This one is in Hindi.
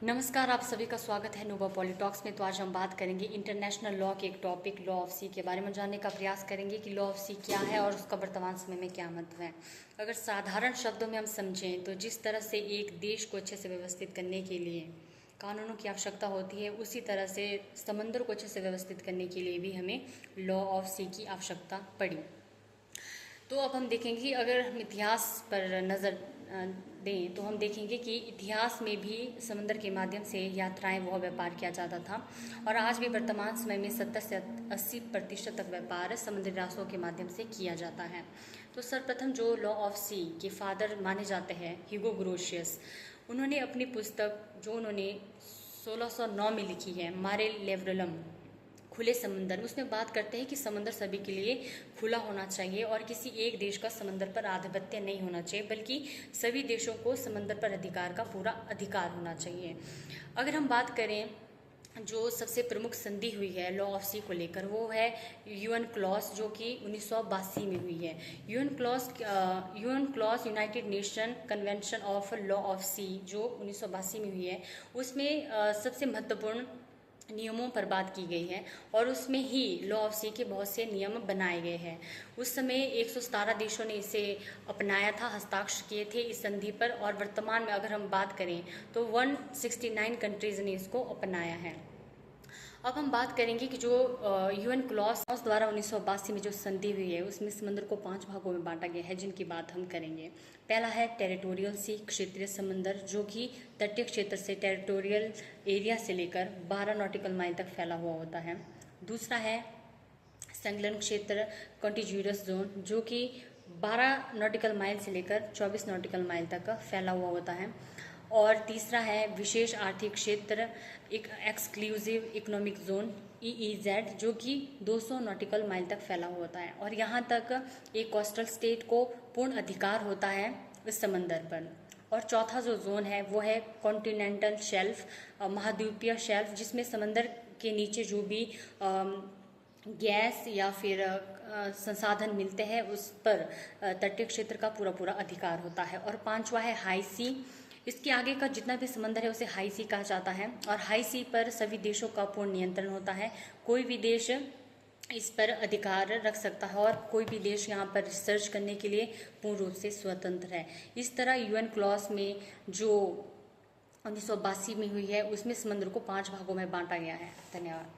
नमस्कार, आप सभी का स्वागत है नोवा पॉलिटॉक्स में। तो आज हम बात करेंगे इंटरनेशनल लॉ के एक टॉपिक लॉ ऑफ सी के बारे में। जानने का प्रयास करेंगे कि लॉ ऑफ सी क्या है और उसका वर्तमान समय में क्या महत्व है। अगर साधारण शब्दों में हम समझें तो जिस तरह से एक देश को अच्छे से व्यवस्थित करने के लिए कानूनों की आवश्यकता होती है, उसी तरह से समंदर को अच्छे से व्यवस्थित करने के लिए भी हमें लॉ ऑफ सी की आवश्यकता पड़ी। तो अब हम देखेंगे कि अगर हम इतिहास पर नज़र दें तो हम देखेंगे कि इतिहास में भी समंदर के माध्यम से यात्राएं व व्यापार किया जाता था और आज भी वर्तमान समय में 70 से 80% तक व्यापार समुद्री रास्तों के माध्यम से किया जाता है। तो सर्वप्रथम जो लॉ ऑफ सी के फादर माने जाते हैं ह्यूगो ग्रोशियस, उन्होंने अपनी पुस्तक जो उन्होंने 1609 में लिखी है मारे लेवरलम खुले समंदर, उसमें बात करते हैं कि समंदर सभी के लिए खुला होना चाहिए और किसी एक देश का समंदर पर आधिपत्य नहीं होना चाहिए, बल्कि सभी देशों को समंदर पर अधिकार का पूरा अधिकार होना चाहिए। अगर हम बात करें जो सबसे प्रमुख संधि हुई है लॉ ऑफ सी को लेकर, वो है यूएन क्लॉज जो कि 1982 में हुई है। UNCLOS United Nation Convention of law of sea जो 1982 में हुई है, उसमें सबसे महत्वपूर्ण नियमों पर बात की गई है और उसमें ही लॉ ऑफ सी के बहुत से नियम बनाए गए हैं। उस समय 117 देशों ने इसे अपनाया था, हस्ताक्षर किए थे इस संधि पर, और वर्तमान में अगर हम बात करें तो 169 कंट्रीज ने इसको अपनाया है। अब हम बात करेंगे कि जो यूएन क्लॉज द्वारा 1982 में जो संधि हुई है उसमें समुद्र को 5 भागों में बांटा गया है, जिनकी बात हम करेंगे। पहला है टेरिटोरियल सी, क्षेत्रीय समंदर, जो कि तटीय क्षेत्र से टेरिटोरियल एरिया से लेकर 12 नॉटिकल माइल तक फैला हुआ होता है। दूसरा है संलग्न क्षेत्र, कॉन्टिग्यूरस जोन, जो कि 12 नॉटिकल माइल से लेकर 24 नॉटिकल माइल तक फैला हुआ होता है। और तीसरा है विशेष आर्थिक क्षेत्र, एक एक्सक्लूसिव इकोनॉमिक जोन EEZ, जो कि 200 नॉटिकल माइल तक फैला हुआ होता है और यहाँ तक एक कोस्टल स्टेट को पूर्ण अधिकार होता है इस समंदर पर। और चौथा जो जोन है वो है कॉन्टिनेंटल शेल्फ, महाद्वीपीय शेल्फ, जिसमें समंदर के नीचे जो भी गैस या फिर संसाधन मिलते हैं उस पर तटीय क्षेत्र का पूरा पूरा अधिकार होता है। और पांचवा है हाई सी, इसके आगे का जितना भी समंदर है उसे हाई सी कहा जाता है और हाई सी पर सभी देशों का पूर्ण नियंत्रण होता है। कोई भी देश इस पर अधिकार रख सकता है और कोई भी देश यहाँ पर रिसर्च करने के लिए पूर्ण रूप से स्वतंत्र है। इस तरह यूएन क्लॉज में जो 1982 में हुई है उसमें समंदर को 5 भागों में बांटा गया है। धन्यवाद।